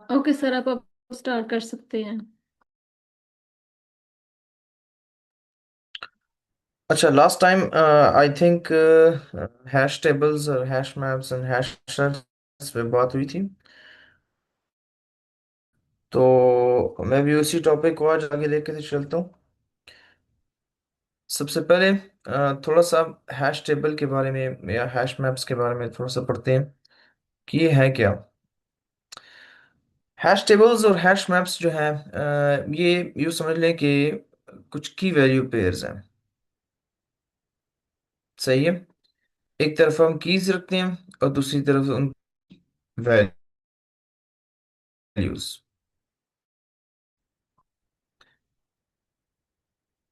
Okay sir, आप अब start कर सकते हैं। अच्छा, last time I think hash tables और हैश मैप्स एंड हैश पे बात हुई थी। तो मैं भी उसी टॉपिक को आज आगे लेके चलता हूँ। सबसे पहले थोड़ा सा हैश टेबल के बारे में या हैश मैप्स के बारे में थोड़ा सा पढ़ते हैं कि ये है क्या। हैश टेबल्स और हैश मैप्स जो है ये यूँ समझ लें कि कुछ की वैल्यू पेयर्स हैं। सही है। एक तरफ हम कीज रखते हैं और दूसरी तरफ उन वैल्यूज।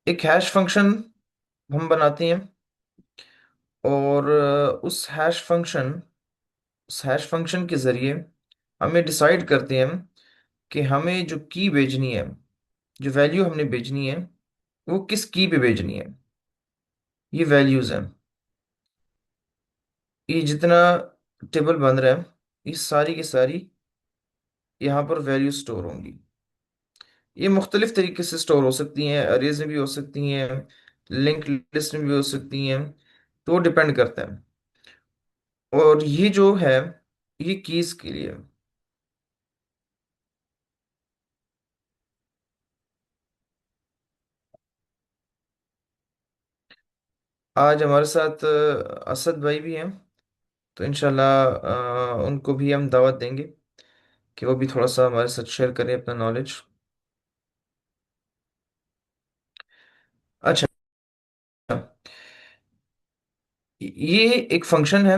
एक हैश फंक्शन हम बनाते हैं और उस हैश फंक्शन के जरिए हमें डिसाइड करते हैं कि हमें जो की भेजनी है, जो वैल्यू हमने भेजनी है, वो किस की पे भेजनी है। ये वैल्यूज हैं। ये जितना टेबल बन रहा है, ये सारी की सारी यहाँ पर वैल्यू स्टोर होंगी। ये मुख्तलिफ तरीके से स्टोर हो सकती हैं, अरेज में भी हो सकती हैं, लिंक लिस्ट में भी हो सकती हैं। तो डिपेंड करता है। और ये जो है, ये कीज के लिए। आज हमारे साथ असद भाई भी हैं। तो इंशाल्लाह उनको भी हम दावत देंगे कि वो भी थोड़ा सा हमारे साथ शेयर करें अपना नॉलेज। अच्छा, ये एक फंक्शन है,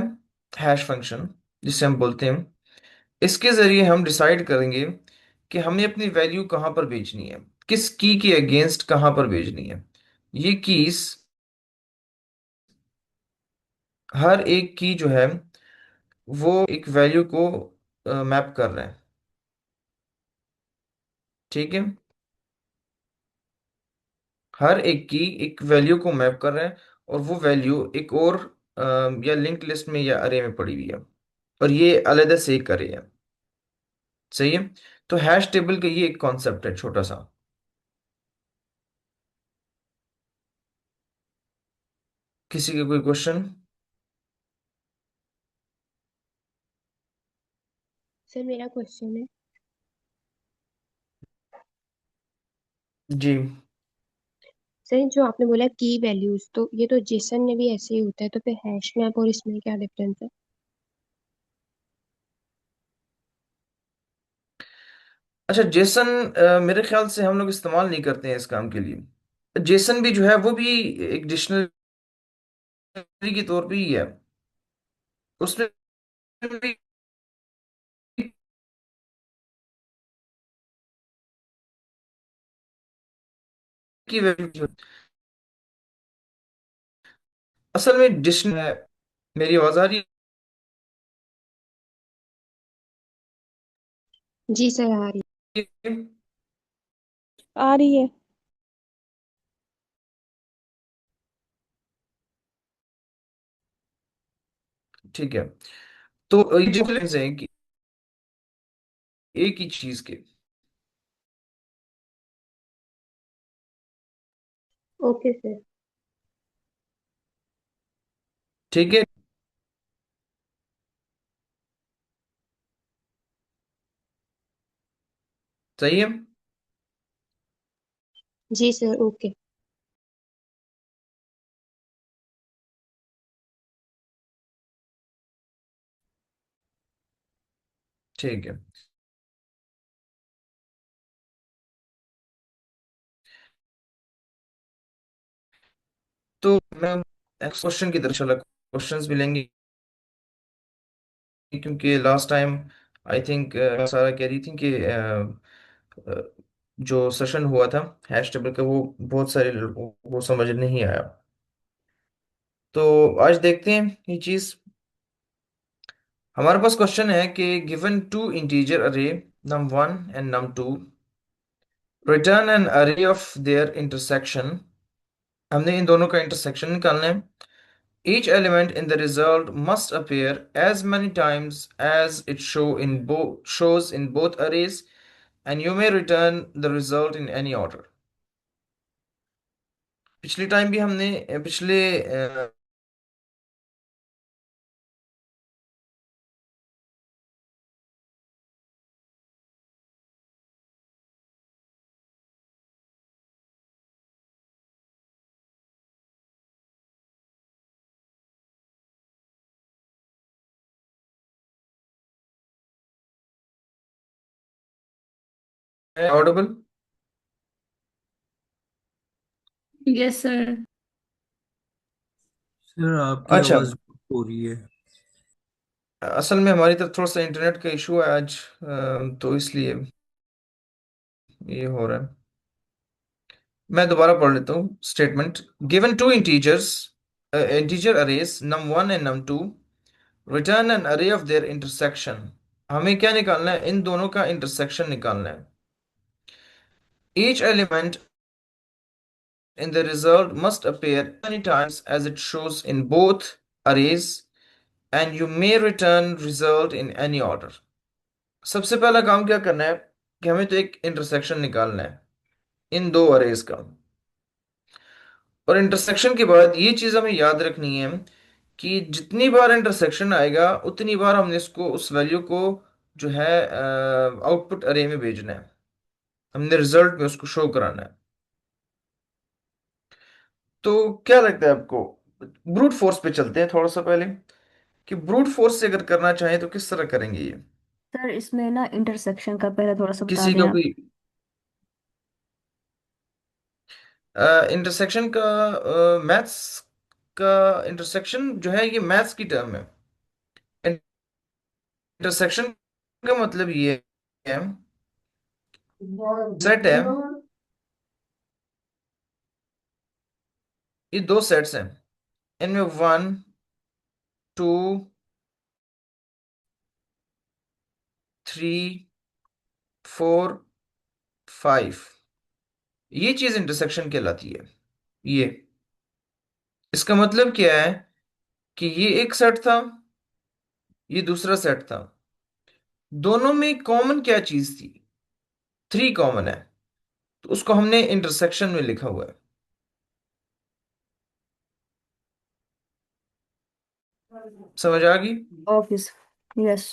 हैश फंक्शन, जिसे हम बोलते हैं। इसके जरिए हम डिसाइड करेंगे कि हमें अपनी वैल्यू कहाँ पर भेजनी है, किस की के अगेंस्ट कहाँ पर भेजनी है। ये कीज, हर एक की जो है वो एक वैल्यू को मैप कर रहे हैं। ठीक है। हर एक की एक वैल्यू को मैप कर रहे हैं और वो वैल्यू एक और या लिंक लिस्ट में या अरे में पड़ी हुई है, और ये अलग से एक अरे है। सही है। तो हैश टेबल का ये एक कॉन्सेप्ट है छोटा सा। किसी का कोई क्वेश्चन? सर मेरा क्वेश्चन है। जी। सर जो आपने बोला की वैल्यूज, तो ये तो जेसन में भी ऐसे ही होता है, तो फिर हैश मैप और इसमें क्या डिफरेंस है? अच्छा, जेसन मेरे ख्याल से हम लोग इस्तेमाल नहीं करते हैं इस काम के लिए। जेसन भी जो है वो भी एक डिक्शनरी के तौर पे ही है। उसमें भी की वैल्यू असल में डिक्शनरी है। मेरी आवाज आ रही जी सर, आ रही है? आ रही है। ठीक है। तो ये डिफरेंस है कि एक ही चीज के। Okay sir. ठीक है। सही है। जी सर, ओके। ठीक है। तो मैं नेक्स्ट क्वेश्चन की तरफ चला। क्वेश्चंस भी लेंगे क्योंकि लास्ट टाइम आई थिंक सारा कह रही थी कि जो सेशन हुआ था हैश टेबल का, वो बहुत सारे लोगों को समझ नहीं आया। तो आज देखते हैं ये चीज। हमारे पास क्वेश्चन है कि given two integer array num1 and num2, return an array of their intersection. हमने इन दोनों का इंटरसेक्शन निकालना है। Each element in the result must appear as many times as it shows in both arrays, and you may return the result in any order. पिछले time भी हमने पिछले ऑडिबल। Yes sir. सर आपकी अच्छा, आवाज हो रही है। असल में हमारी तरफ थोड़ा सा इंटरनेट का इशू है आज, तो इसलिए ये हो रहा है। मैं दोबारा पढ़ लेता हूँ statement. Given two integer arrays num1 and num2, return an array of their intersection. हमें क्या निकालना है? इन दोनों का इंटरसेक्शन निकालना है। Each element in the result must appear many times as it shows in both arrays, and you may return result in any order. सबसे पहला काम क्या करना है कि हमें तो एक इंटरसेक्शन निकालना है इन दो अरेज का। और इंटरसेक्शन के बाद ये चीज हमें याद रखनी है कि जितनी बार इंटरसेक्शन आएगा उतनी बार हमने इसको उस वैल्यू को जो है आउटपुट अरे में भेजना है, हमने रिजल्ट में उसको शो कराना है। तो क्या लगता है आपको? ब्रूट फोर्स पे चलते हैं थोड़ा सा पहले, कि ब्रूट फोर्स से अगर करना चाहें तो किस तरह करेंगे ये? सर इसमें ना इंटरसेक्शन का पहले थोड़ा सा बता किसी दें का आप। कोई इंटरसेक्शन का मैथ्स का इंटरसेक्शन जो है ये मैथ्स की टर्म है। इंटरसेक्शन का मतलब ये है, सेट है, ये दो सेट्स हैं, इनमें 1 2 3 4 5, ये चीज इंटरसेक्शन कहलाती है। ये इसका मतलब क्या है कि ये एक सेट था, ये दूसरा सेट था, दोनों में कॉमन क्या चीज थी? 3 कॉमन है, तो उसको हमने इंटरसेक्शन में लिखा हुआ है। समझ आ गई? ऑफिस। यस।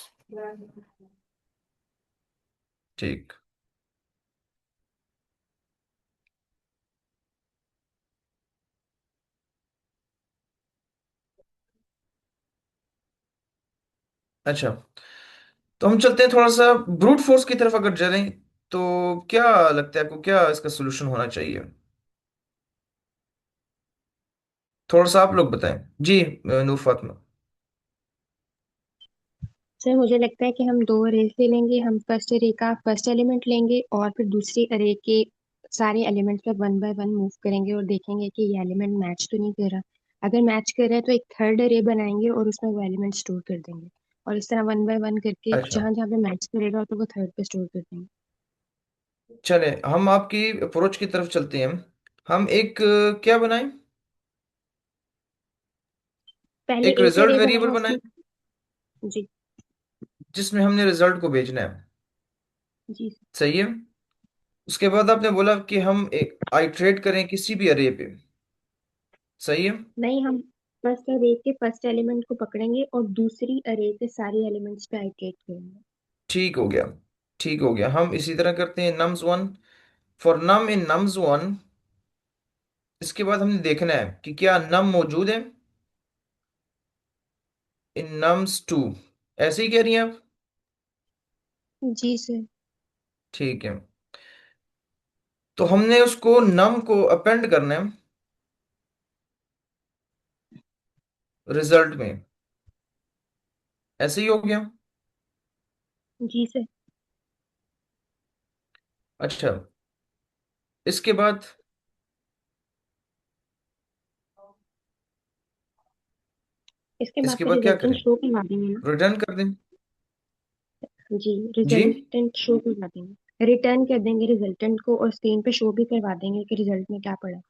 ठीक। अच्छा, तो हम चलते हैं थोड़ा सा ब्रूट फोर्स की तरफ अगर चलें, तो क्या लगता है आपको, क्या इसका सोल्यूशन होना चाहिए? थोड़ा सा आप लोग बताएं जी। नूर फातिमा। सर मुझे लगता है कि हम दो अरेज ले लेंगे। हम फर्स्ट अरे का फर्स्ट एलिमेंट लेंगे और फिर दूसरी अरे के सारे एलिमेंट्स पर वन बाय वन मूव करेंगे और देखेंगे कि ये एलिमेंट मैच तो नहीं कर रहा। अगर मैच कर रहा है तो एक थर्ड अरे बनाएंगे और उसमें वो एलिमेंट स्टोर कर देंगे, और इस तरह वन बाय वन करके अच्छा, जहां जहां पे मैच करेगा तो वो थर्ड पे स्टोर कर देंगे। चले हम आपकी अप्रोच की तरफ चलते हैं। हम एक क्या बनाएं? पहले एक एक रिजल्ट अरे वेरिएबल बनाए बनाएं उसमें। जी। जिसमें हमने रिजल्ट को भेजना है। जी। सही है। उसके बाद आपने बोला कि हम एक आइट्रेट करें किसी भी अरे पे। सही है। नहीं, हम फर्स्ट अरे के फर्स्ट एलिमेंट को पकड़ेंगे और दूसरी अरे के सारे एलिमेंट्स पे आइटरेट करेंगे। ठीक हो गया, ठीक हो गया। हम इसी तरह करते हैं nums1 for num in nums1। इसके बाद हमने देखना है कि क्या num मौजूद है इन nums2। ऐसे ही कह रही हैं आप? जी सर। ठीक है, तो हमने उसको num को अपेंड करना है रिजल्ट में। ऐसे ही हो गया। जी सर। अच्छा, इसके बाद इसके बाद इसके फिर बाद क्या रिजल्टेंट करें? शो करवा देंगे ना। रिटर्न कर दें? जी, जी, रिजल्टेंट शो करवा देंगे, रिटर्न कर देंगे रिजल्टेंट को और स्क्रीन पे शो भी करवा देंगे कि रिजल्ट में क्या पड़ा।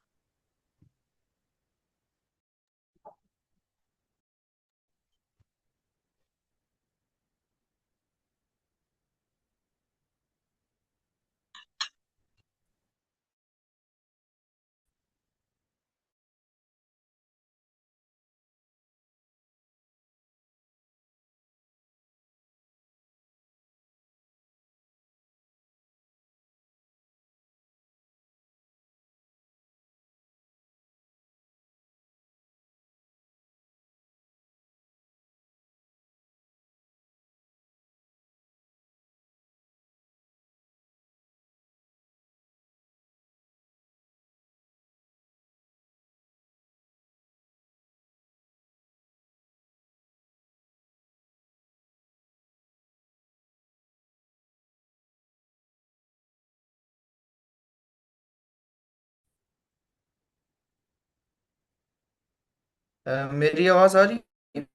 मेरी आवाज आ रही है?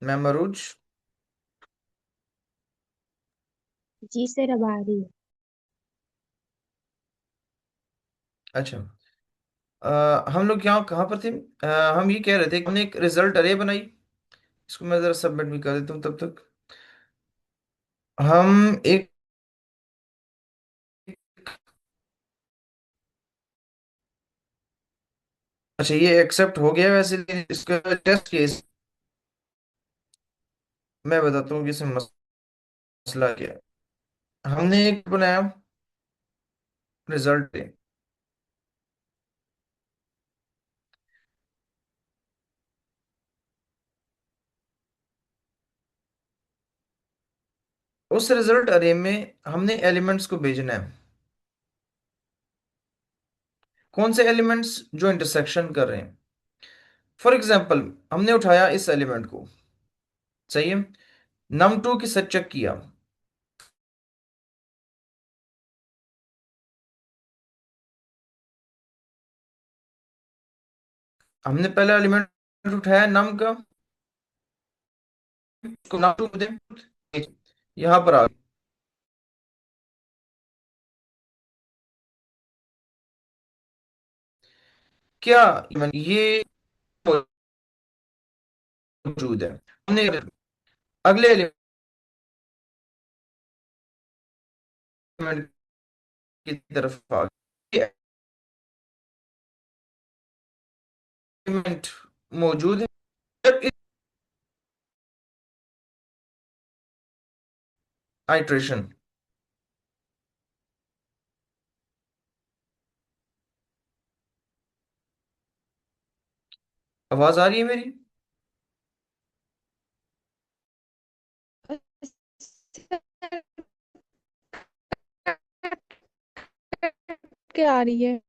मैम अरूज। जी सर, अब आ रही है। अच्छा। हम लोग यहाँ कहाँ पर थे? हम ये कह रहे थे कि हमने एक रिजल्ट अरे बनाई। इसको मैं जरा सबमिट भी कर देता हूँ तब तक। हम एक अच्छा, ये एक्सेप्ट हो गया वैसे, लेकिन इसका टेस्ट केस मैं बताता हूँ कि इसमें मसला क्या है। हमने एक बनाया रिजल्ट। उस रिजल्ट अरे में हमने एलिमेंट्स को भेजना है। कौन से एलिमेंट्स? जो इंटरसेक्शन कर रहे हैं। फॉर एग्जाम्पल, हमने उठाया इस एलिमेंट को, सही है, num2 के साथ चेक किया। हमने पहला एलिमेंट उठाया num का, को num2 दे, यहां पर आ गया। क्या ये मौजूद है? हमने अगले एलिमेंट की तरफ आ गए, एलिमेंट मौजूद है। जब इस आइट्रेशन, आवाज आ रही है मेरी? के आ रही है।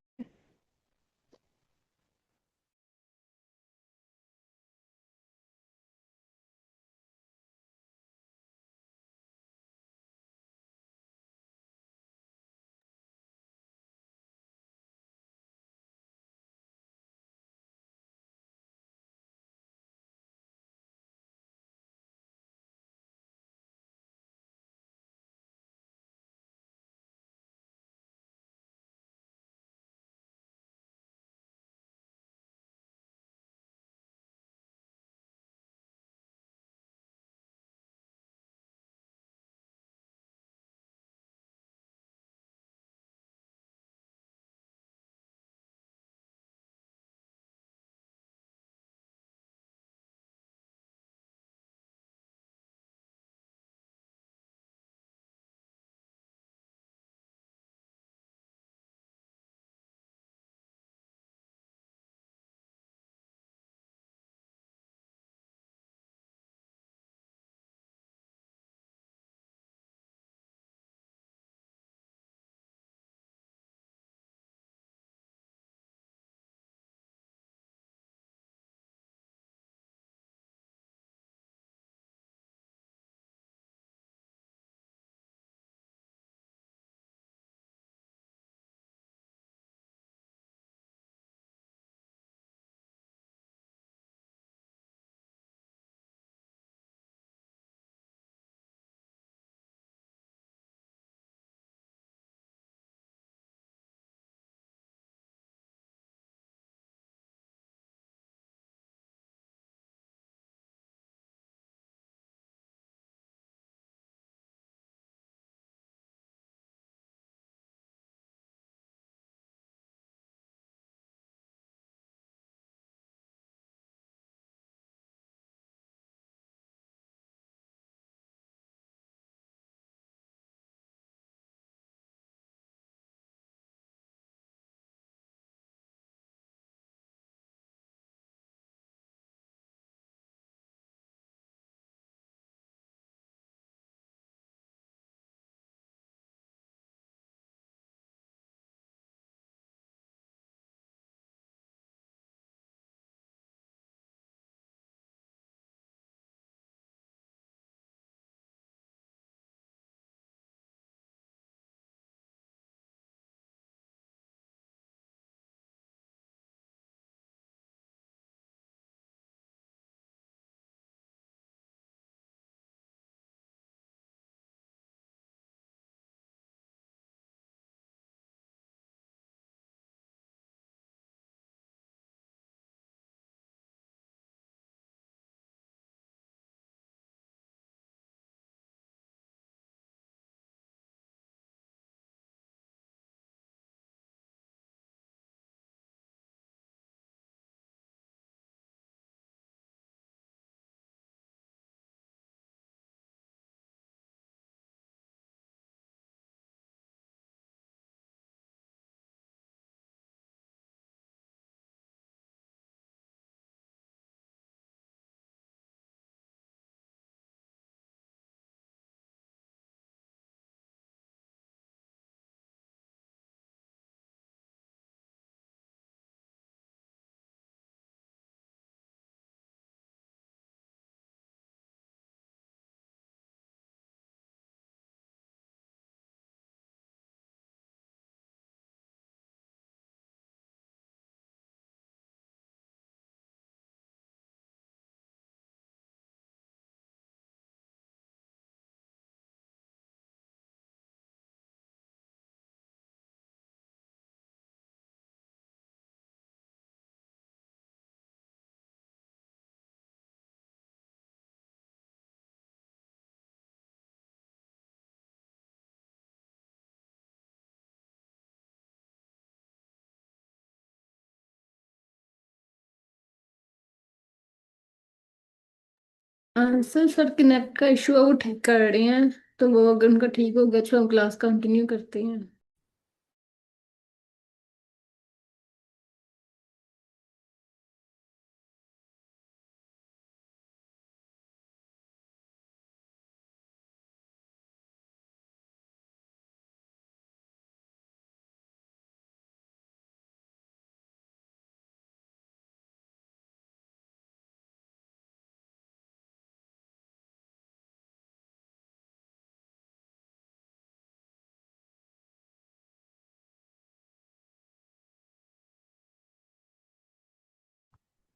सर सर के नेट का इशू है, वो ठीक कर रहे हैं। तो वो अगर उनका ठीक हो गया तो हम क्लास कंटिन्यू करते हैं।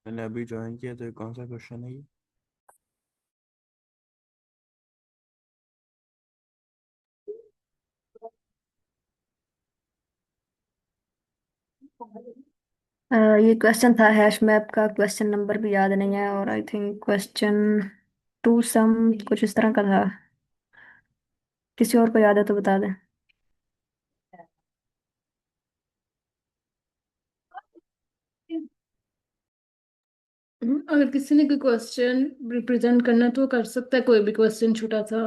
मैंने अभी ज्वाइन किया, तो ये कौन सा क्वेश्चन है ये? ये क्वेश्चन था हैश मैप का। क्वेश्चन नंबर भी याद नहीं है, और I think question to some कुछ इस तरह का था। किसी और को याद है तो बता दें। अगर किसी ने कोई क्वेश्चन रिप्रेजेंट करना है तो वो कर सकता है, कोई भी क्वेश्चन छोटा सा।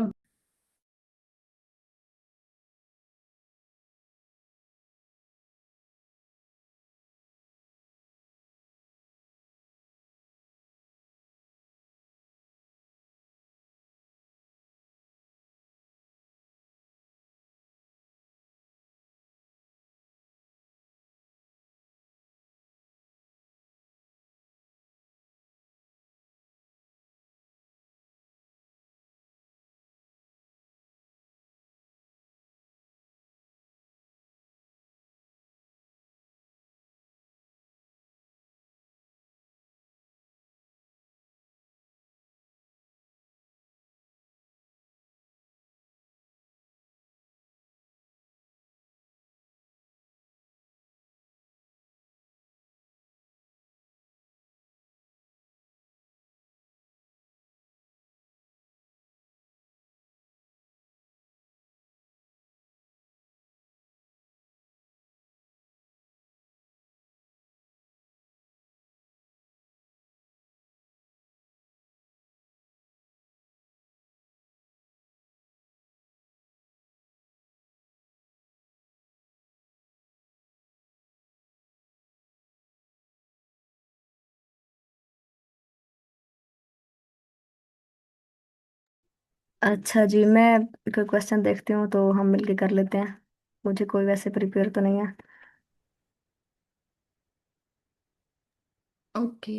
अच्छा जी, मैं कोई क्वेश्चन देखती हूँ तो हम मिलके कर लेते हैं। मुझे कोई वैसे प्रिपेयर तो नहीं है। ओके।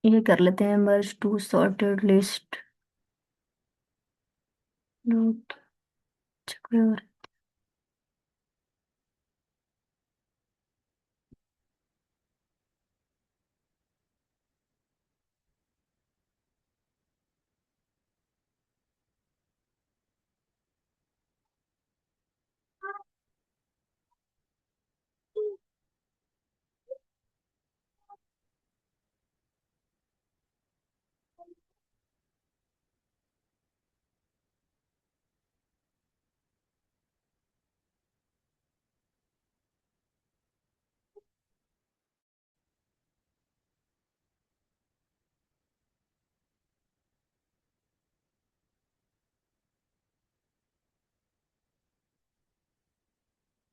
ये कर लेते हैं, मर्ज टू सॉर्टेड लिस्ट। नोट। कोई और?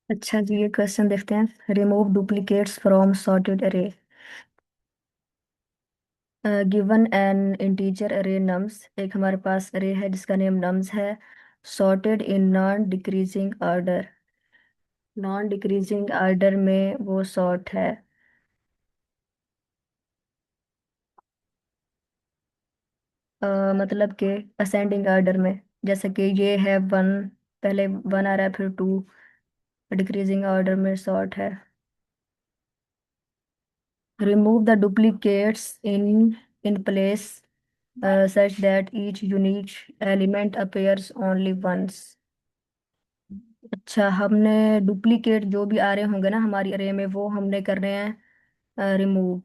अच्छा जी, ये क्वेश्चन देखते हैं। रिमूव डुप्लीकेट्स फ्रॉम सॉर्टेड अरे। गिवन एन इंटीजर अरे नम्स। एक हमारे पास अरे है जिसका नेम नम्स है, sorted in non decreasing order. Non decreasing order में वो सॉर्ट है। मतलब कि असेंडिंग आर्डर में, जैसे कि ये है वन, पहले वन आ रहा है फिर टू, डिक्रीजिंग ऑर्डर में सॉर्ट है। Remove the duplicates in place such that each unique element appears only once। अच्छा, हमने डुप्लीकेट जो भी आ रहे होंगे ना हमारी अरे में, वो हमने कर रहे हैं रिमूव।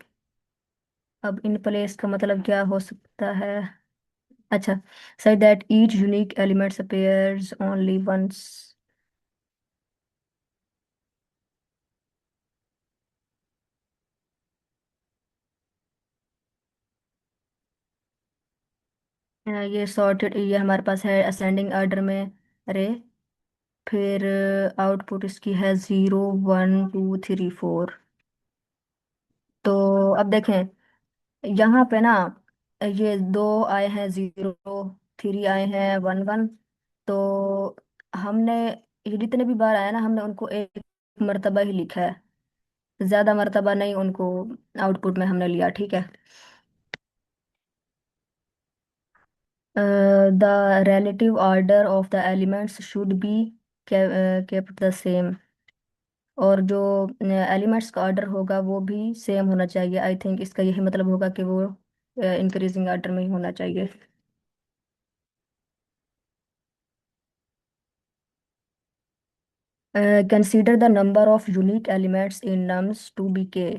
अब इन प्लेस का मतलब क्या हो सकता है? अच्छा, such that each unique element appears only once। ये सॉर्टेड, ये हमारे पास है असेंडिंग ऑर्डर में अरे, फिर आउटपुट इसकी है 0 1 2 3 4। तो अब देखें यहाँ पे ना, ये दो आए हैं 0 3 आए हैं 1 1। तो हमने ये जितने भी बार आया ना, हमने उनको एक मर्तबा ही लिखा है, ज्यादा मर्तबा नहीं उनको आउटपुट में हमने लिया, ठीक है। The relative order of the elements should be kept the same. और जो एलिमेंट्स का ऑर्डर होगा वो भी सेम होना चाहिए। आई थिंक इसका यही मतलब होगा कि वो इंक्रीजिंग ऑर्डर में ही होना चाहिए। Consider the number of unique elements in nums to be k.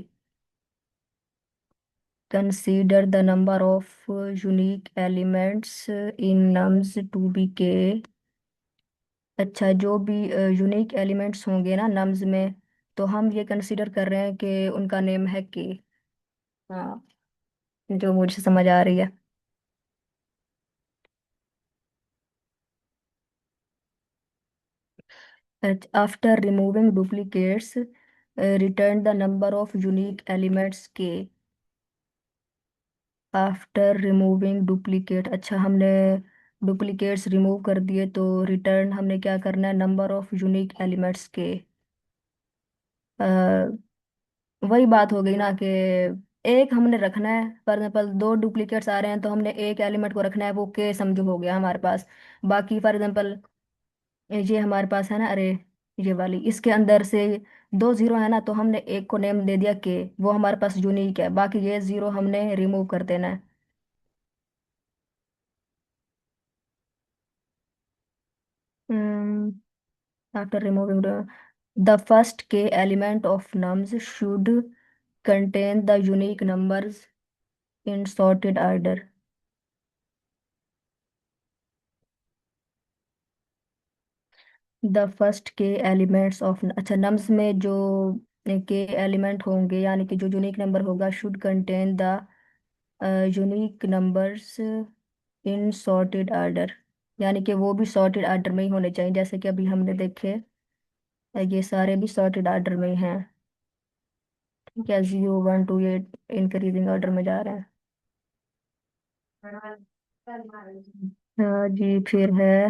Consider the number of unique elements in nums to be k. अच्छा, जो भी यूनिक एलिमेंट्स होंगे ना नम्स में, तो हम ये कंसीडर कर रहे हैं कि उनका नेम है के। हाँ, जो मुझे समझ आ रही है। After removing duplicates, return the number of unique elements k। After removing duplicate, अच्छा हमने डुप्लीकेट्स रिमूव कर दिए, तो रिटर्न हमने क्या करना है, नंबर ऑफ यूनिक एलिमेंट्स के। वही बात हो गई ना कि एक हमने रखना है, फॉर एग्जाम्पल दो डुप्लीकेट्स आ रहे हैं तो हमने एक एलिमेंट को रखना है, वो के समझो हो गया हमारे पास। बाकी फॉर एग्जाम्पल ये हमारे पास है ना अरे, ये वाली इसके अंदर से दो जीरो है ना, तो हमने एक को नेम दे दिया के, वो हमारे पास यूनिक है, बाकी ये जीरो हमने रिमूव कर देना है। आफ्टर रिमूविंग द फर्स्ट के element of nums should contain the unique numbers in sorted order. The first के एलिमेंट्स ऑफ, अच्छा नम्स में जो के एलिमेंट होंगे यानी कि जो यूनिक नंबर होगा, should contain the unique numbers in sorted order, यानी कि वो भी सॉर्टेड ऑर्डर में ही होने चाहिए, जैसे कि अभी हमने देखे ये सारे भी सॉर्टेड ऑर्डर में ही हैं। ठीक है, 0 1 2 8 इंक्रीजिंग ऑर्डर में जा रहे हैं। जी फिर है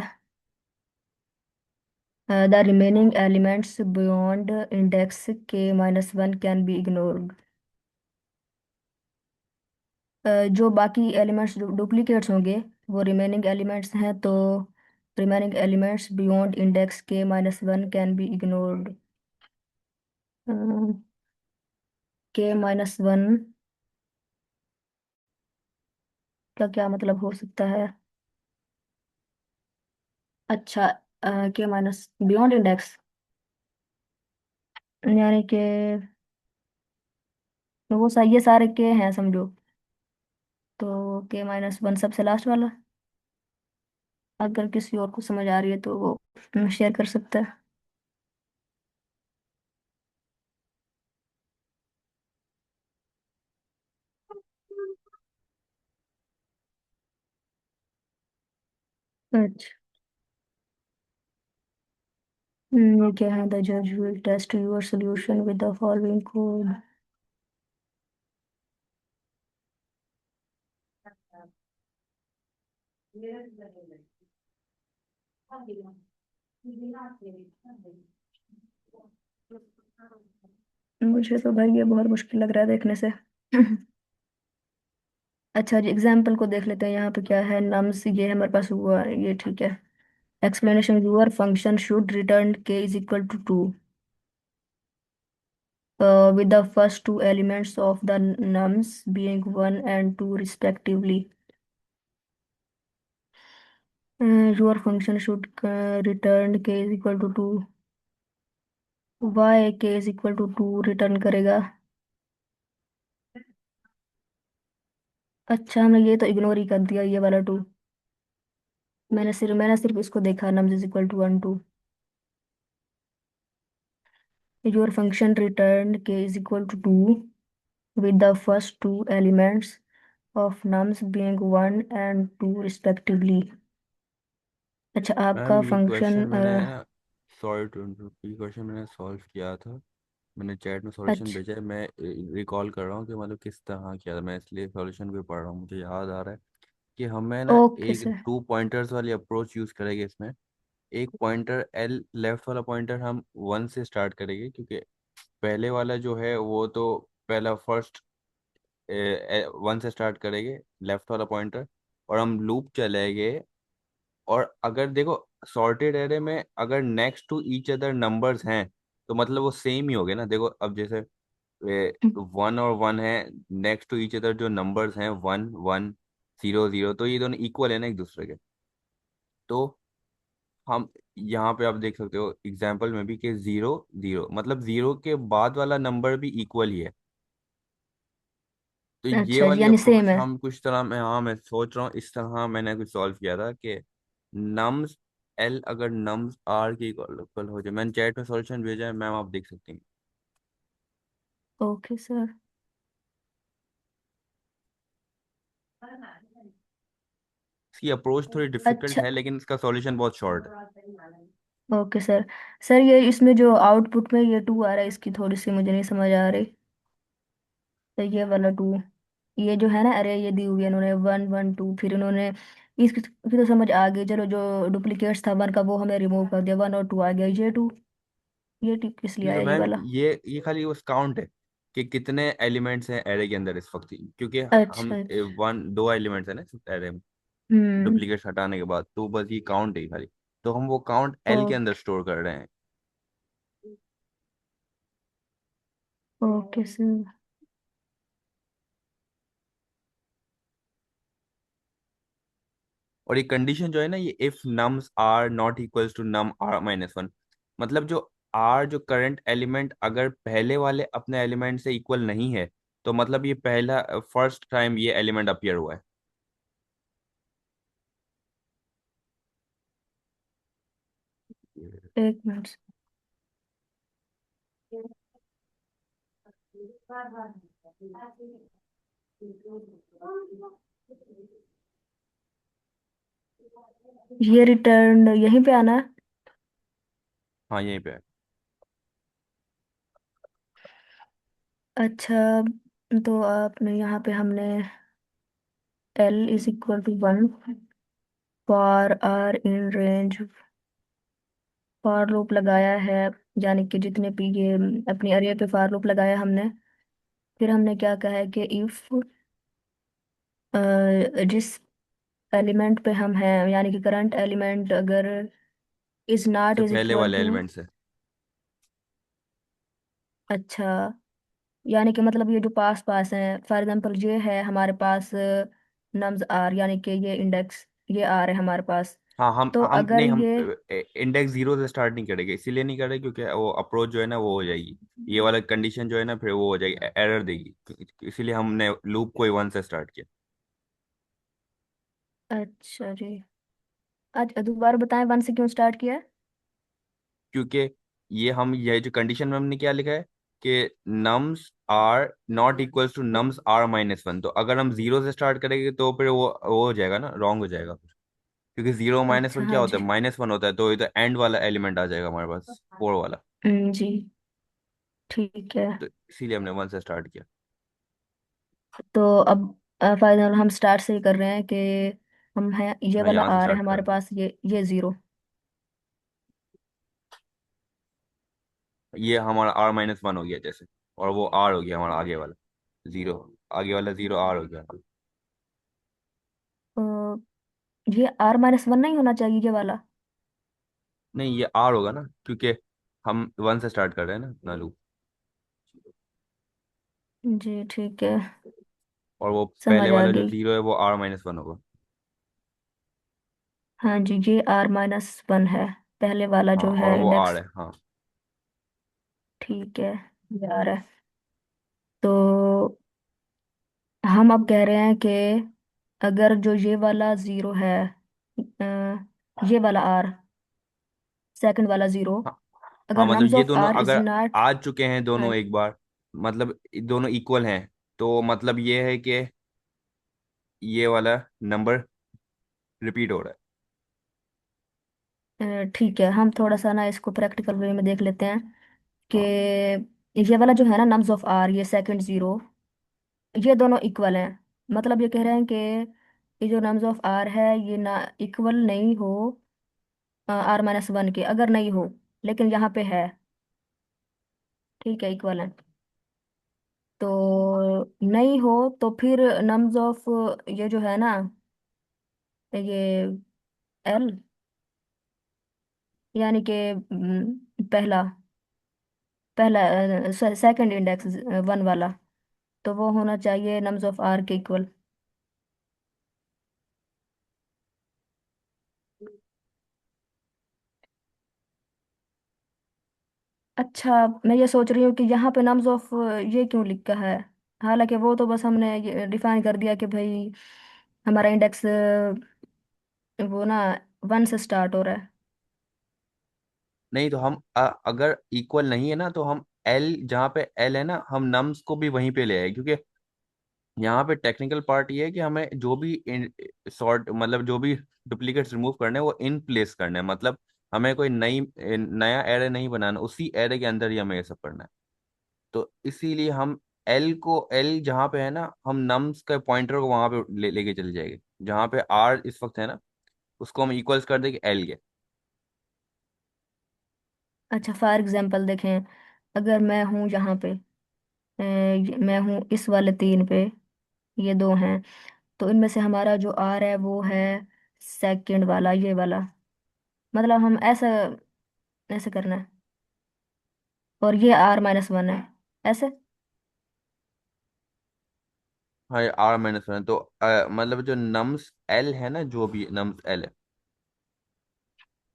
the remaining elements beyond index के -1 कैन बी इग्नोर्ड। जो बाकी एलिमेंट्स डुप्लीकेट्स होंगे वो रिमेनिंग एलिमेंट्स हैं, तो रिमेनिंग एलिमेंट्स बियॉन्ड इंडेक्स के -1 कैन बी इग्नोर्ड। के -1 का क्या मतलब हो सकता है? अच्छा, के माइनस बियॉन्ड इंडेक्स, यानी कि वो सही, ये सारे के हैं समझो, तो के -1 सबसे लास्ट वाला। अगर किसी और को समझ आ रही है तो वो शेयर कर सकता है। अच्छा, ये क्या है? द जज will test your solution with the following code. मुझे तो भाई ये बहुत मुश्किल लग रहा है देखने से। अच्छा जी, एग्जाम्पल को देख लेते हैं। यहाँ पे क्या है, नम्स ये है हमारे पास, हुआ ये ठीक है। Explanation, your function should return k is equal to 2 with the first two elements of the nums being 1 and 2 respectively. Your function should return k is equal to 2. y k is equal to 2 return करेगा। अच्छा, हमने ये तो ignore ही कर दिया, ये वाला 2। मैंने सिर्फ इसको देखा, nums is equal to 1 2। Your function return k is equal to 2 with the first two elements of nums being 1 and 2 respectively. अच्छा, मैम आपका ये क्वेश्चन फंक्शन। मैंने है ना, सॉरी टू इंटरप्ट, ये क्वेश्चन मैंने सॉल्व किया था। मैंने चैट में सॉल्यूशन अच्छा, भेजा है। मैं रिकॉल कर रहा हूँ कि मतलब किस तरह किया था। मैं इसलिए सॉल्यूशन भी पढ़ रहा हूँ। मुझे याद आ रहा है कि हमें ना ओके एक सर। 2 पॉइंटर्स वाली अप्रोच यूज़ करेंगे इसमें। एक पॉइंटर एल लेफ्ट वाला पॉइंटर हम 1 से स्टार्ट करेंगे, क्योंकि पहले वाला जो है वो तो पहला फर्स्ट 1 से स्टार्ट करेंगे लेफ्ट वाला पॉइंटर, और हम लूप चलेंगे। और अगर देखो सॉर्टेड एरे में अगर next to each other numbers हैं तो मतलब वो सेम ही हो गए ना। देखो अब जैसे 1 और 1 है, नेक्स्ट टू ईच अदर जो नंबर्स हैं 1 1 0 0, तो ये दोनों इक्वल है ना एक दूसरे के। तो हम यहाँ पे आप देख सकते हो एग्जाम्पल में भी कि 0 0 मतलब 0 के बाद वाला नंबर भी इक्वल ही है। तो ये अच्छा जी, वाली यानी सेम अप्रोच है। हम कुछ तरह में, हाँ मैं सोच रहा हूँ इस तरह मैंने कुछ सॉल्व किया था कि नम्स एल अगर नम्स आर के इक्वल हो जाए। मैंने चैट में सॉल्यूशन भेजा है मैम, आप देख सकते हैं। Okay sir. इसकी अप्रोच थोड़ी डिफिकल्ट अच्छा, है लेकिन इसका सॉल्यूशन बहुत शॉर्ट है। Okay sir. सर ये इसमें जो आउटपुट में ये 2 आ रहा है, इसकी थोड़ी सी मुझे नहीं समझ आ रही। तो ये वाला 2, ये जो है ना, अरे ये दी हुई है इन्होंने 1 1 2, फिर इन्होंने इसकी तो समझ आ गई। चलो, जो डुप्लीकेट्स था 1 का वो हमें रिमूव कर दिया, 1 और 2 आ गया, ये 2। ये किस लिए क्योंकि आया ये मैम वाला? ये खाली उस काउंट है कि कितने एलिमेंट्स हैं एरे के अंदर इस वक्त। क्योंकि हम अच्छा अच्छा। 1 2 एलिमेंट्स है ना एरे में, हम्म। डुप्लीकेट्स हटाने के बाद, तो बस ये काउंट है खाली। तो हम वो काउंट एल के अंदर स्टोर कर रहे हैं। Okay sir. और ये कंडीशन जो है ना, ये if nums r not equals to num r -1, मतलब जो आर जो करंट एलिमेंट अगर पहले वाले अपने एलिमेंट से इक्वल नहीं है, तो मतलब ये पहला फर्स्ट टाइम ये एलिमेंट अपीयर हुआ है। एक मिनट। ये रिटर्न यहीं पे आना है। हाँ यहीं पे है। अच्छा, तो आपने यहाँ पे हमने L is equal to 1 for r in range, for loop लगाया है। यानी कि जितने भी ये अपनी अरे पे फॉर लूप लगाया हमने। फिर हमने क्या कहा है कि इफ जिस एलिमेंट पे हम हैं, यानी कि करंट एलिमेंट अगर इज नॉट से इज पहले इक्वल वाले टू। एलिमेंट से। अच्छा, यानी कि मतलब ये जो पास पास है, फॉर एग्जांपल ये है हमारे पास नम्स आर, यानी कि ये इंडेक्स, ये आर है हमारे पास। हाँ हम तो हम अगर नहीं, हम ये। इंडेक्स 0 से स्टार्ट नहीं करेंगे। इसीलिए नहीं करेंगे क्योंकि वो अप्रोच जो है ना वो हो जाएगी, ये वाला कंडीशन जो है ना फिर वो हो जाएगी, एरर देगी। इसीलिए हमने लूप को 1 से स्टार्ट किया। अच्छा जी। आज दोबारा बताएं, 1 से क्यों स्टार्ट किया है? क्योंकि ये जो कंडीशन में हमने क्या लिखा है कि nums r not equals to nums r -1, तो अगर हम 0 से स्टार्ट करेंगे तो फिर वो हो जाएगा ना, रॉन्ग हो जाएगा फिर। क्योंकि 0 अच्छा, -1 क्या हाँ होता जी। है, -1 होता है, तो ये तो एंड वाला एलिमेंट आ जाएगा हमारे पास, 4 वाला। जी, ठीक है। तो इसीलिए हमने 1 से स्टार्ट किया। तो अब फाइनल हम स्टार्ट से ही कर रहे हैं कि हम हैं, ये हाँ वाला यहाँ से आर है स्टार्ट हमारे कर। पास, ये 0। ये हमारा आर माइनस वन हो गया जैसे, और वो आर हो गया हमारा आगे वाला जीरो, आगे वाला जीरो आर हो गया। तो ये R-1 नहीं होना चाहिए ये वाला? नहीं, ये आर होगा ना, क्योंकि हम वन से स्टार्ट कर रहे हैं ना अपना लूप। जी ठीक है, और वो पहले समझ आ वाला जो गई। जीरो है वो आर माइनस वन होगा। हाँ जी, ये R-1 है, पहले वाला हाँ, जो और है वो आर इंडेक्स। है, हाँ। ठीक है, यार है। तो हम अब कह रहे हैं कि अगर जो ये वाला जीरो है, ये वाला R, सेकंड वाला जीरो, हाँ, हाँ, अगर मतलब नम्स ये ऑफ दोनों R इज अगर नॉट। आ चुके हैं हाँ, दोनों एक बार, मतलब दोनों इक्वल हैं, तो मतलब ये है कि ये वाला नंबर रिपीट हो रहा है। ठीक है, हम थोड़ा सा ना इसको प्रैक्टिकल वे में देख लेते हैं कि हाँ, ये वाला जो है ना नम्स ऑफ R, ये सेकंड जीरो, ये दोनों इक्वल हैं। मतलब ये कह रहे हैं कि ये जो नम्स ऑफ R है ये ना इक्वल नहीं हो R-1 के, अगर नहीं हो, लेकिन यहाँ पे है, ठीक है, इक्वल है, तो नहीं हो, तो फिर नम्स ऑफ ये जो है ना, ये L, यानी कि पहला पहला सेकंड इंडेक्स वन वाला, तो वो होना चाहिए नम्स ऑफ R के इक्वल। अच्छा, मैं ये सोच रही हूँ कि यहाँ पे नम्स ऑफ ये क्यों लिखा है, हालांकि वो तो बस हमने ये डिफाइन कर दिया कि भाई हमारा इंडेक्स वो ना वन से स्टार्ट हो रहा है। नहीं तो हम अगर इक्वल नहीं है ना, तो हम एल, जहाँ पे एल है ना, हम नम्स को भी वहीं पे ले आए, क्योंकि यहाँ पे टेक्निकल पार्ट ये है कि हमें जो भी सॉर्ट, मतलब जो भी डुप्लीकेट्स रिमूव करने हैं वो इन प्लेस करने हैं, मतलब हमें कोई नया एरे नहीं बनाना, उसी एरे के अंदर ही हमें ये सब करना है। तो इसीलिए हम एल को, एल जहाँ पे है ना, हम नम्स का पॉइंटर को वहां पे लेके चले जाएंगे, जहाँ पे आर इस वक्त है ना, उसको हम इक्वल्स कर देंगे एल के। अच्छा, फॉर एग्जांपल देखें, अगर मैं हूँ यहाँ पे, मैं हूँ इस वाले तीन पे, ये दो हैं, तो इनमें से हमारा जो R है वो है सेकंड वाला, ये वाला, मतलब हम ऐसा ऐसे करना है, और ये R-1 है, ऐसे। हाँ, ये आर माइनस वन है, तो मतलब जो नम्स एल है ना, जो भी नम्स एल है,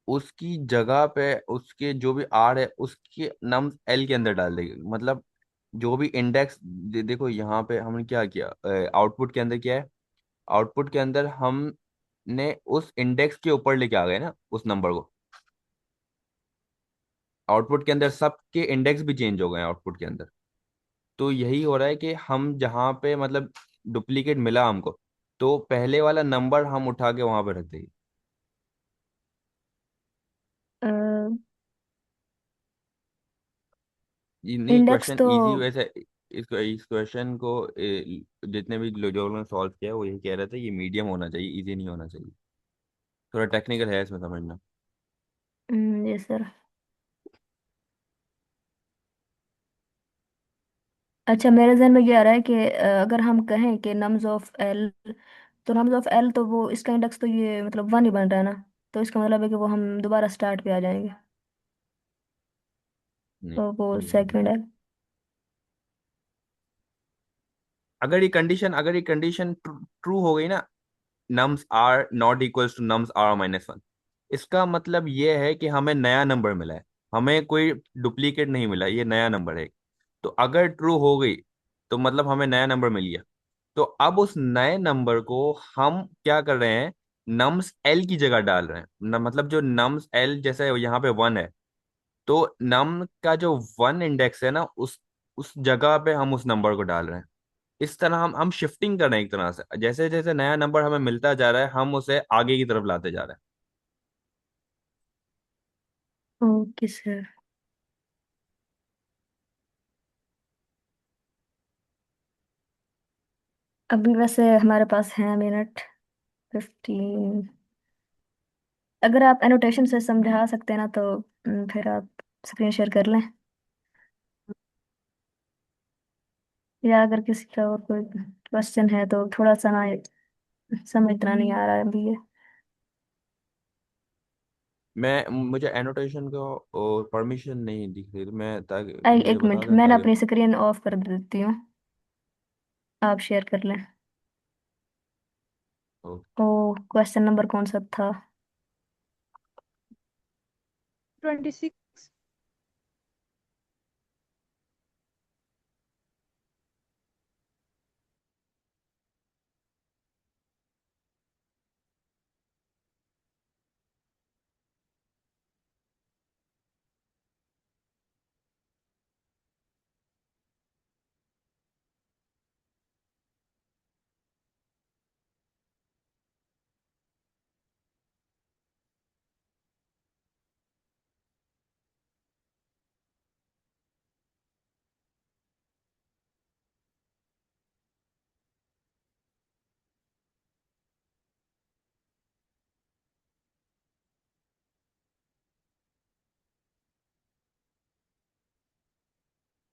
उसकी जगह पे उसके जो भी आर है उसके नम्स एल के अंदर डाल देंगे, मतलब जो भी इंडेक्स, देखो यहाँ पे हमने क्या किया, आउटपुट के अंदर क्या है, आउटपुट के अंदर हमने उस इंडेक्स के ऊपर लेके आ गए ना उस नंबर को, आउटपुट के अंदर सबके इंडेक्स भी चेंज हो गए आउटपुट के अंदर। तो यही हो रहा है कि हम जहाँ पे मतलब डुप्लीकेट मिला हमको, तो पहले वाला नंबर हम उठा के वहां पे रख देंगे। ये नहीं, इंडेक्स क्वेश्चन तो इजी वैसे, इस क्वेश्चन को जितने भी लोगों ने सॉल्व किया वो यही कह रहे थे, ये मीडियम होना चाहिए, इजी नहीं होना चाहिए, थोड़ा टेक्निकल है इसमें समझना। ये सर। अच्छा, मेरे जहन में ये आ रहा है कि अगर हम कहें कि नम्स ऑफ एल, तो नम्स ऑफ एल तो वो इसका इंडेक्स तो ये मतलब वन ही बन रहा है ना, तो इसका मतलब है कि वो हम दोबारा स्टार्ट पे आ जाएंगे, नहीं, तो वो सेकंड है। अगर ये कंडीशन ट्रू हो गई ना, nums r not equals to nums r minus one, इसका मतलब ये है कि हमें नया नंबर मिला है, हमें कोई डुप्लीकेट नहीं मिला, ये नया नंबर है। तो अगर ट्रू हो गई तो मतलब हमें नया नंबर मिल गया। तो अब उस नए नंबर को हम क्या कर रहे हैं, नम्स एल की जगह डाल रहे हैं मतलब जो नम्स एल, जैसे यहाँ पे वन है, तो नम का जो वन इंडेक्स है ना, उस जगह पे हम उस नंबर को डाल रहे हैं। इस तरह हम शिफ्टिंग कर रहे हैं, एक तरह से जैसे जैसे नया नंबर हमें मिलता जा रहा है हम उसे आगे की तरफ लाते जा रहे हैं। Okay sir. अभी वैसे हमारे पास है मिनट 15, अगर आप एनोटेशन से समझा सकते हैं ना तो फिर आप स्क्रीन शेयर कर लें। या अगर किसी का और कोई क्वेश्चन है तो थोड़ा सा ना, समझ इतना नहीं आ रहा है अभी ये। मुझे एनोटेशन का परमिशन नहीं दिख रही, मैं ताकि मुझे एक बता मिनट, दें मैं ना ताकि। अपनी स्क्रीन ऑफ कर देती हूँ, आप शेयर कर लें। ओ, ओ, क्वेश्चन नंबर कौन सा था? 26।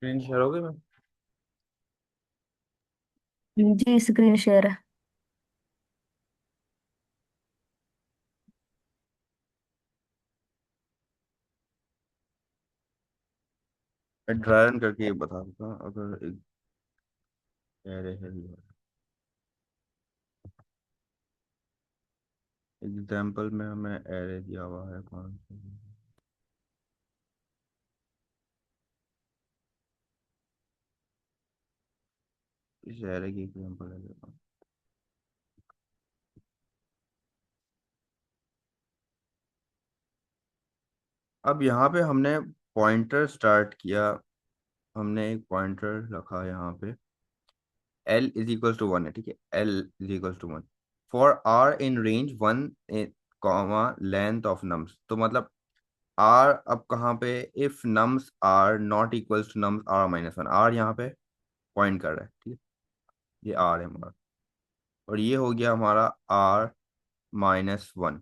स्क्रीन शेयर हो गई मैं। जी, स्क्रीन शेयर है। ड्राई रन करके ये बता दूंगा अगर एक एरे है। एग्जाम्पल में हमें एरे दिया हुआ है कौन सा। इस एरे की एग्जाम्पल है। अब यहाँ पे हमने पॉइंटर स्टार्ट किया, हमने एक पॉइंटर रखा यहाँ पे। L इज इक्वल टू 1 है, ठीक है। L is equal to 1 for R in range 1 comma length of nums. तो मतलब R अब कहाँ पे, if nums r not equal to nums R minus 1। R यहाँ पे पॉइंट कर रहा है, ठीक है। ये R है हमारा, और ये हो गया हमारा R माइनस 1।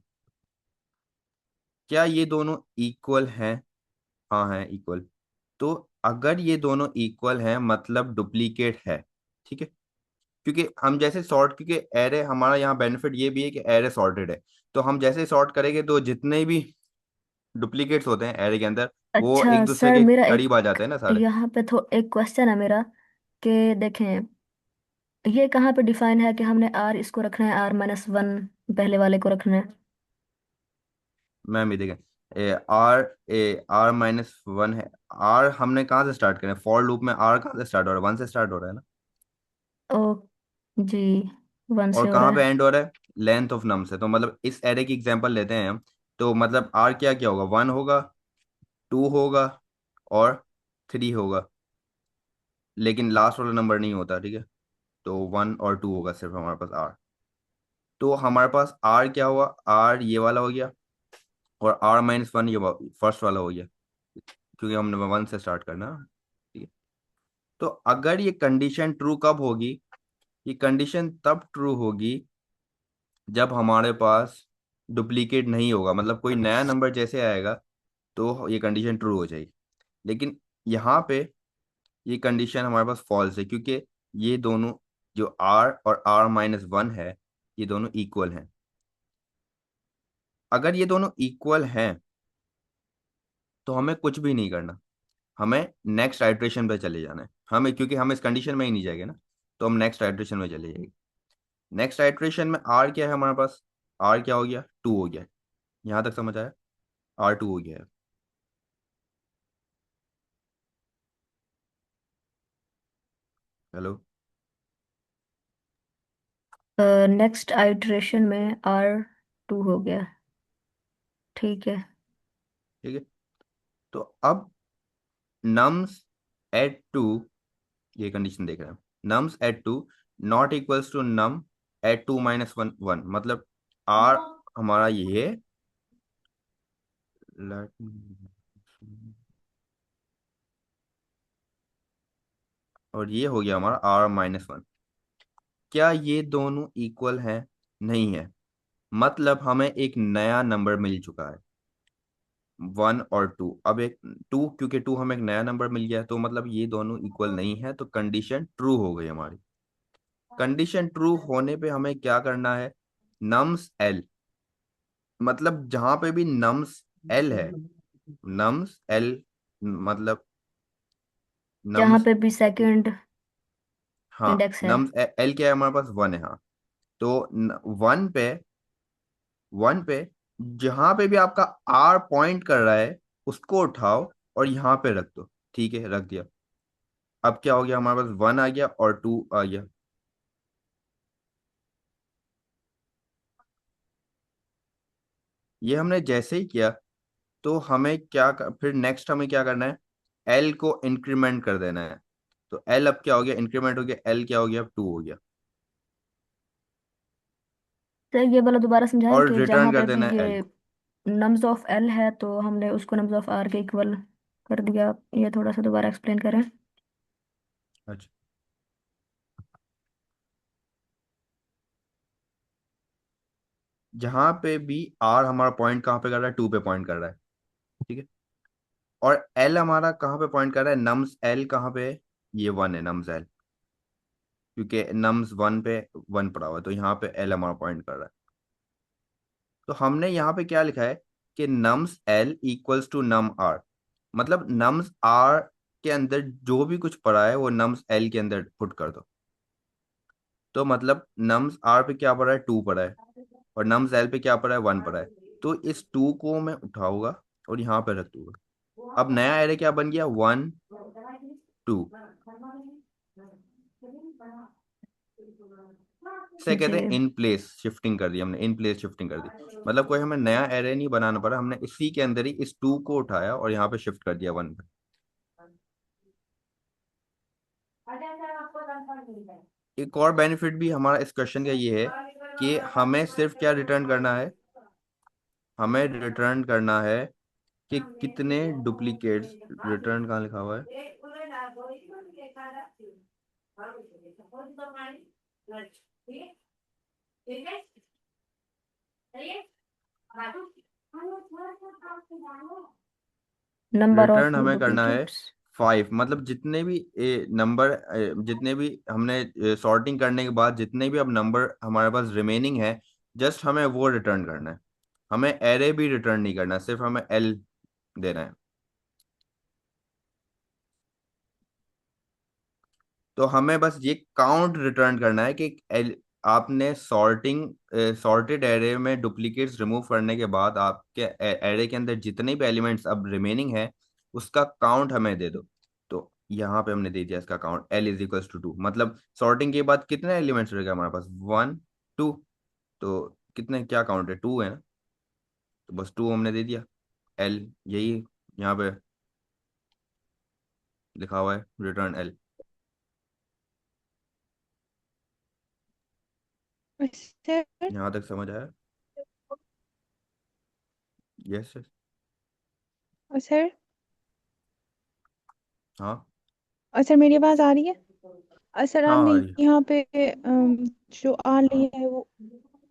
क्या ये दोनों इक्वल हैं? हाँ है इक्वल। तो अगर ये दोनों इक्वल हैं मतलब डुप्लीकेट है, ठीक है। क्योंकि हम जैसे सॉर्ट, क्योंकि एरे हमारा यहाँ बेनिफिट ये भी है कि एरे सॉर्टेड है, तो हम जैसे सॉर्ट करेंगे तो जितने भी डुप्लीकेट्स होते हैं एरे के अंदर वो अच्छा एक दूसरे सर, के मेरा करीब आ एक जाते हैं ना सारे। यहाँ पे तो एक क्वेश्चन है मेरा, कि देखें ये कहाँ पे डिफाइन है कि हमने आर इसको रखना है, R-1 पहले वाले को रखना है? मैम ये देखें, आर माइनस 1 है। आर हमने कहाँ से स्टार्ट करें, फॉर लूप में आर कहाँ से स्टार्ट हो रहा है, 1 से स्टार्ट हो रहा है ना। ओ जी, 1 और से हो कहाँ रहा पे है। एंड हो रहा है, लेंथ ऑफ नम्स है। तो मतलब इस एरे की एग्जांपल लेते हैं हम, तो मतलब आर क्या क्या होगा, 1 होगा, 2 होगा और 3 होगा, लेकिन लास्ट वाला नंबर नहीं होता, ठीक है। तो 1 और 2 होगा सिर्फ हमारे पास आर। तो हमारे पास आर क्या हुआ, आर ये वाला हो गया, और आर माइनस 1 ये फर्स्ट वाला हो गया, क्योंकि हमने 1 से स्टार्ट करना, ठीक है। तो अगर ये कंडीशन ट्रू कब होगी, ये कंडीशन तब ट्रू होगी जब हमारे पास डुप्लीकेट नहीं होगा, मतलब कोई नया नंबर जैसे आएगा तो ये कंडीशन ट्रू हो जाएगी। लेकिन यहाँ पे ये कंडीशन हमारे पास फॉल्स है, क्योंकि ये दोनों जो R और R-1 है, ये दोनों इक्वल हैं। अगर ये दोनों इक्वल हैं तो हमें कुछ भी नहीं करना, हमें नेक्स्ट आइट्रेशन पे चले जाना है। हमें, क्योंकि हम इस कंडीशन में ही नहीं जाएंगे ना, तो हम नेक्स्ट आइट्रेशन में चले जाएंगे। नेक्स्ट आइट्रेशन में R क्या है हमारे पास, R क्या हो गया, 2 हो गया। यहाँ तक समझ आया, R 2 हो गया है। हेलो। नेक्स्ट आइटरेशन में R-2 हो गया, ठीक है। ठीक है। तो अब नम्स एट 2, ये कंडीशन देख रहे हैं, nums at 2 not equals to num at 2 - 1 1, मतलब आर हमारा ये है। और ये हो गया हमारा R-1। क्या ये दोनों इक्वल हैं? नहीं है, मतलब हमें एक नया नंबर मिल चुका है। वन और टू। अब एक टू, क्योंकि टू हमें एक नया नंबर मिल गया है, तो मतलब ये दोनों इक्वल नहीं है, तो कंडीशन ट्रू हो गई हमारी। कंडीशन ट्रू होने पे हमें क्या करना है, नम्स एल, मतलब जहां पे भी नम्स एल है, नम्स एल मतलब जहाँ नम्स, पे भी सेकंड हाँ इंडेक्स है। नम्स एल क्या है हमारे पास, वन है, हाँ। तो वन पे, वन पे जहां पे भी आपका आर पॉइंट कर रहा है उसको उठाओ और यहाँ पे रख दो। ठीक है, रख दिया। अब क्या हो गया, हमारे पास वन आ गया और टू आ गया। ये हमने जैसे ही किया, तो हमें फिर नेक्स्ट हमें क्या करना है, एल को इंक्रीमेंट कर देना है। तो एल अब क्या हो गया, इंक्रीमेंट हो गया, एल क्या हो गया, अब टू हो गया, तो ये वाला दोबारा समझाएं और कि रिटर्न जहाँ कर पे भी देना है एल। ये नम्स ऑफ एल है तो हमने उसको नम्स ऑफ आर के इक्वल कर दिया। ये थोड़ा सा दोबारा एक्सप्लेन करें। अच्छा, जहां पे भी आर हमारा पॉइंट कहाँ पे कर रहा है, टू पे पॉइंट कर रहा है। ठीक है, और एल हमारा कहाँ पे पॉइंट कर रहा है, नम्स एल कहाँ पे है, ये वन है नम्स एल, क्योंकि नम्स वन पे वन पड़ा हुआ है, तो यहाँ पे एल हमारा पॉइंट कर रहा है। तो हमने यहाँ पे क्या लिखा है कि nums l equals to num r, मतलब नम्स आर के अंदर जो भी कुछ पड़ा है वो नम्स एल के अंदर पुट कर दो। तो मतलब नम्स आर पे क्या पड़ा है, टू पड़ा है, और नम्स एल पे क्या पड़ा है, वन पड़ा है। तो इस टू को मैं उठाऊंगा और यहाँ पे रख दूंगा। अब नया एरे क्या बन गया, वन टू। इसे जी। कहते हैं इन प्लेस शिफ्टिंग कर दी हमने, इन प्लेस शिफ्टिंग कर दी। मतलब कोई हमें नया एरे नहीं बनाना पड़ा, हमने इसी के अंदर ही इस टू को उठाया और यहाँ पे शिफ्ट कर दिया वन पे। एक और बेनिफिट भी हमारा इस क्वेश्चन का ये है कि हमें सिर्फ क्या रिटर्न करना है, हमें रिटर्न करना है कि कितने डुप्लीकेट्स, रिटर्न कहाँ लिखा हुआ है, नंबर ऑफ रिटर्न हमें करना है डुप्लीकेट्स। फाइव। मतलब जितने भी नंबर, जितने भी हमने सॉर्टिंग करने के बाद जितने भी अब नंबर हमारे पास रिमेनिंग है, जस्ट हमें वो रिटर्न करना है। हमें एरे भी रिटर्न नहीं करना, सिर्फ हमें एल देना है। तो हमें बस ये काउंट रिटर्न करना है कि आपने सॉर्टेड एरे में डुप्लीकेट्स रिमूव करने के बाद आपके एरे के अंदर जितने भी एलिमेंट्स अब रिमेनिंग है उसका काउंट हमें दे दो। तो यहाँ पे हमने दे दिया इसका count, l is equals to two. मतलब सॉर्टिंग के बाद कितने एलिमेंट्स रह गए हमारे पास, वन टू। तो कितने, क्या काउंट है, टू है ना, तो बस टू हमने दे दिया। एल यही यहाँ पे लिखा हुआ है, रिटर्न एल। सर। यहाँ तक समझ आया? यस। सर। हाँ सर मेरी आवाज आ रही है? सर हाँ आपने आ रही है। यहाँ पे जो आर लिया है वो,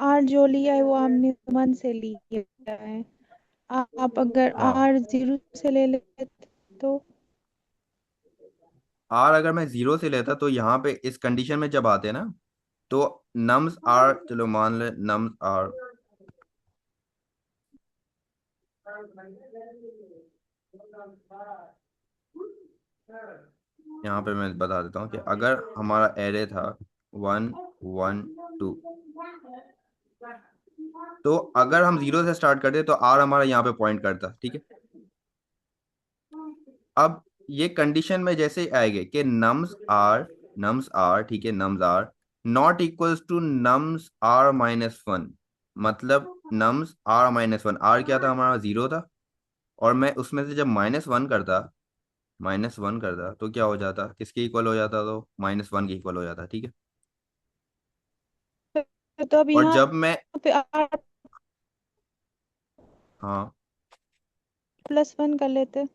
आर जो लिया है वो आपने वन से लिया है। आप अगर हाँ, आर जीरो से ले लेते तो। आर अगर मैं जीरो से लेता तो यहाँ पे इस कंडीशन में जब आते हैं ना, तो नम्स आर, चलो मान ले नम्स आर, यहाँ पे मैं बता देता हूँ कि अगर हमारा एरे था वन वन टू, तो अगर हम जीरो से स्टार्ट करते तो आर हमारा यहाँ पे पॉइंट करता। ठीक है, अब ये कंडीशन में जैसे ही आएंगे कि नम्स आर, ठीक है, nums r not equals to nums r minus one, मतलब nums r minus one, r क्या था हमारा, जीरो था, और मैं उसमें से जब माइनस वन करता तो क्या हो जाता, किसके इक्वल हो जाता, तो माइनस वन के इक्वल हो जाता। ठीक है, तो अब और यहाँ जब मैं, पे आर हाँ प्लस वन कर लेते।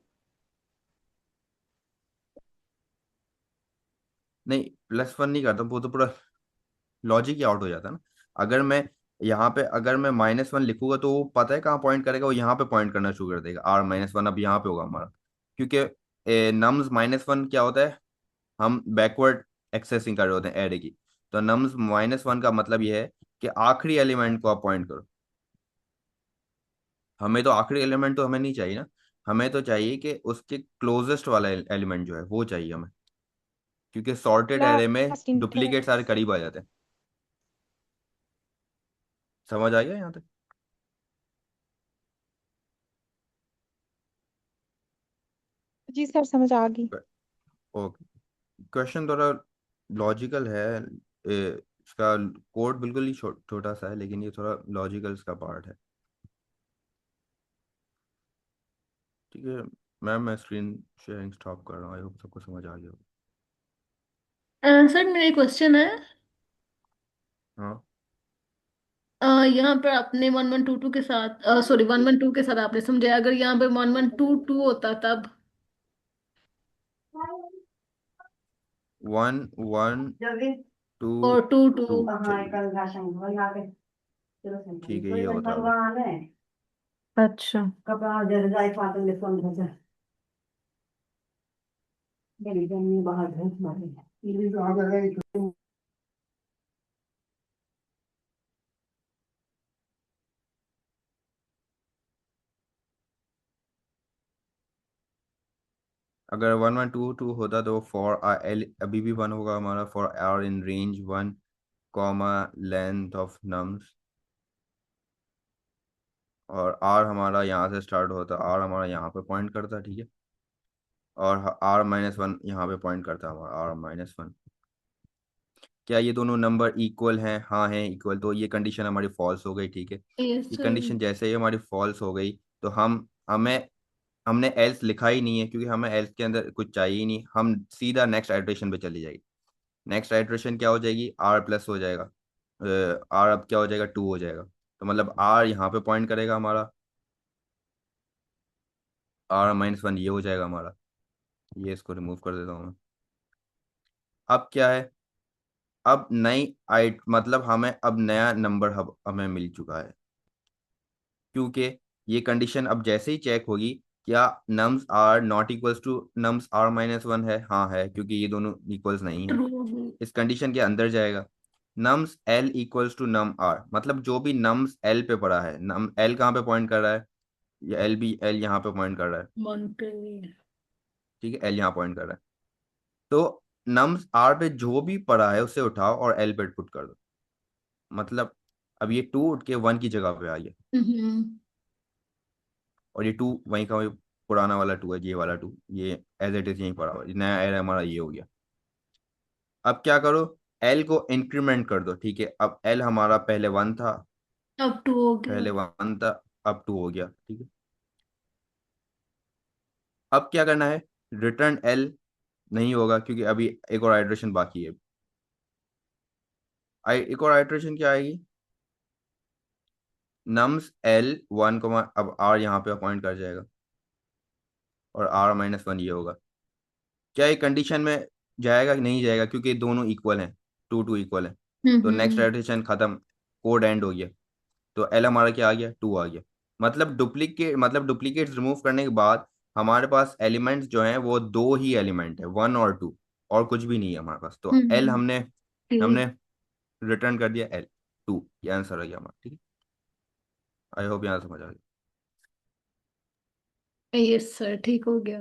नहीं, प्लस वन नहीं करता, वो तो पूरा लॉजिक ही आउट हो जाता ना। अगर मैं यहाँ पे अगर मैं -1 लिखूंगा तो वो पता है कहाँ पॉइंट करेगा, वो यहाँ पे पॉइंट करना शुरू कर देगा। R-1 अब यहाँ पे होगा हमारा, क्योंकि नम्स -1 क्या होता है, हम बैकवर्ड एक्सेसिंग कर रहे होते हैं एरे की। तो नम्स -1 का मतलब ये है कि आखिरी एलिमेंट को आप पॉइंट करो। हमें तो आखिरी एलिमेंट तो हमें नहीं चाहिए ना, हमें तो चाहिए कि उसके क्लोजेस्ट वाला एलिमेंट जो है वो चाहिए हमें, क्योंकि सॉर्टेड एरे में लास्ट डुप्लीकेट सारे इंडेक्स। करीब आ जाते हैं। समझ आ गया यहाँ तक? जी सर, समझ आ गई। ओके। क्वेश्चन थोड़ा लॉजिकल है, इसका कोड बिल्कुल ही छोटा सा है, लेकिन ये थोड़ा लॉजिकल इसका पार्ट है। ठीक है मैम, मैं स्क्रीन शेयरिंग स्टॉप कर रहा हूँ। आई होप सबको समझ आ गया हो। सर मेरा क्वेश्चन है। हाँ। यहाँ पर आपने 1122 के साथ, सॉरी 112 के साथ आपने समझाया, अगर यहाँ पर 1122 होता तब। 1 1 2 और 22। 2 चलिए, ठीक है, ये होता है। अच्छा। अगर 1122 होता तो फॉर एल अभी भी 1 होगा हमारा, for r in range 1 comma length of nums, और आर हमारा यहाँ से स्टार्ट होता, आर हमारा यहाँ पे पॉइंट करता, ठीक है, और R-1 यहाँ पे पॉइंट करता है हमारा R-1। क्या ये दोनों नंबर इक्वल हैं? हाँ हैं इक्वल, तो ये कंडीशन हमारी फॉल्स हो गई, ठीक है। यस ये सर। कंडीशन जैसे ही हमारी फॉल्स हो गई तो हमें हमने एल्स लिखा ही नहीं है, क्योंकि हमें एल्स के अंदर कुछ चाहिए ही नहीं, हम सीधा नेक्स्ट आइट्रेशन पे चली जाएगी। नेक्स्ट आइट्रेशन क्या हो जाएगी, R प्लस हो जाएगा, R अब क्या हो जाएगा, 2 हो जाएगा। तो मतलब R यहाँ पे पॉइंट करेगा हमारा, R-1 ये हो जाएगा हमारा। ये इसको रिमूव कर देता हूँ मैं। अब क्या है, अब नई आइट मतलब हमें अब नया नंबर हब हमें मिल चुका है, क्योंकि ये कंडीशन अब जैसे ही चेक होगी, क्या nums r not equals to nums R-1 है? हाँ है, क्योंकि ये दोनों इक्वल्स नहीं है। ट्रू। इस कंडीशन के अंदर जाएगा, nums L equals to num R, मतलब जो भी नम्स L पे पड़ा है, नम L कहाँ पे पॉइंट कर रहा है, ये L यहाँ पे पॉइंट कर रहा है, मनते। ठीक है, L यहाँ पॉइंट कर रहा है। तो नम्स R पे जो भी पड़ा है उसे उठाओ और L पे पुट कर दो, मतलब अब ये 2 उठ के 1 की जगह पे आ गया, हम्म। और ये 2 वहीं का वही पुराना वाला 2 है, ये वाला 2 ये एज इट इज यहीं पड़ा हुआ है। नया एरे हमारा ये हो गया। अब क्या करो, एल को इंक्रीमेंट कर दो, ठीक है। अब एल हमारा पहले 1 था, अब 2 हो गया। पहले 1 था, अब 2 हो गया, ठीक है। अब क्या करना है, रिटर्न एल नहीं होगा, क्योंकि अभी एक और आइट्रेशन बाकी है। एक और आइट्रेशन क्या आएगी, नम्स L1 को अब R यहाँ पे अपॉइंट कर जाएगा, और R-1 ये होगा। क्या ये कंडीशन में जाएगा कि नहीं जाएगा, क्योंकि दोनों इक्वल हैं, 2 2 इक्वल हैं। तो नेक्स्ट हम्म। राइटेशन खत्म, कोड एंड हो गया। तो एल हमारा क्या आ गया, 2 आ गया। मतलब डुप्लीकेट्स रिमूव करने के बाद हमारे पास एलिमेंट्स जो हैं वो दो ही एलिमेंट है, 1 और 2, और कुछ भी नहीं है हमारे पास। तो एल हम्म। हमने ठीक। हमने रिटर्न कर दिया L 2, ये आंसर आ गया हमारा, ठीक है। आई होप यहाँ समझ आ गया। यस सर, ठीक हो गया।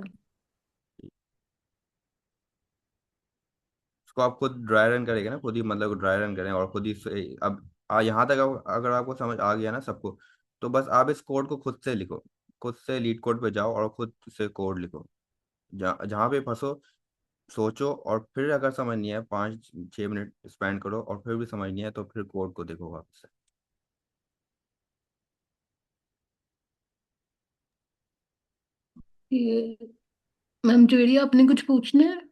इसको आप खुद ड्राई रन करेंगे ना, खुद ही मतलब ड्राई रन करें और खुद ही अब यहाँ तक अगर आपको समझ आ गया ना सबको, तो बस आप इस कोड को खुद से लिखो, खुद से लीड कोड पे जाओ और खुद से कोड लिखो, जहाँ पे फंसो सोचो, और फिर अगर समझ नहीं आए 5 6 मिनट स्पेंड करो, और फिर भी समझ नहीं आए तो फिर कोड को देखो वापस से। ये मैम जुड़ी, आपने कुछ पूछना है?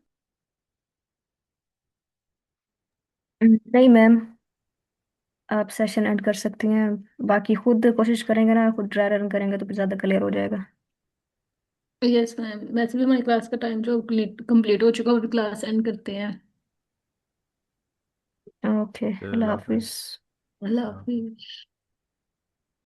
नहीं मैम, आप सेशन एंड कर सकती हैं। बाकी खुद कोशिश करेंगे ना, खुद ड्राई रन करेंगे तो फिर ज्यादा क्लियर हो जाएगा। यस मैम, वैसे भी हमारी क्लास का टाइम जो कंप्लीट हो चुका है, और क्लास एंड करते हैं। ओके, अल्लाह अल्लाह हाफिज़। हाफिज। अल्लाह हाफिज।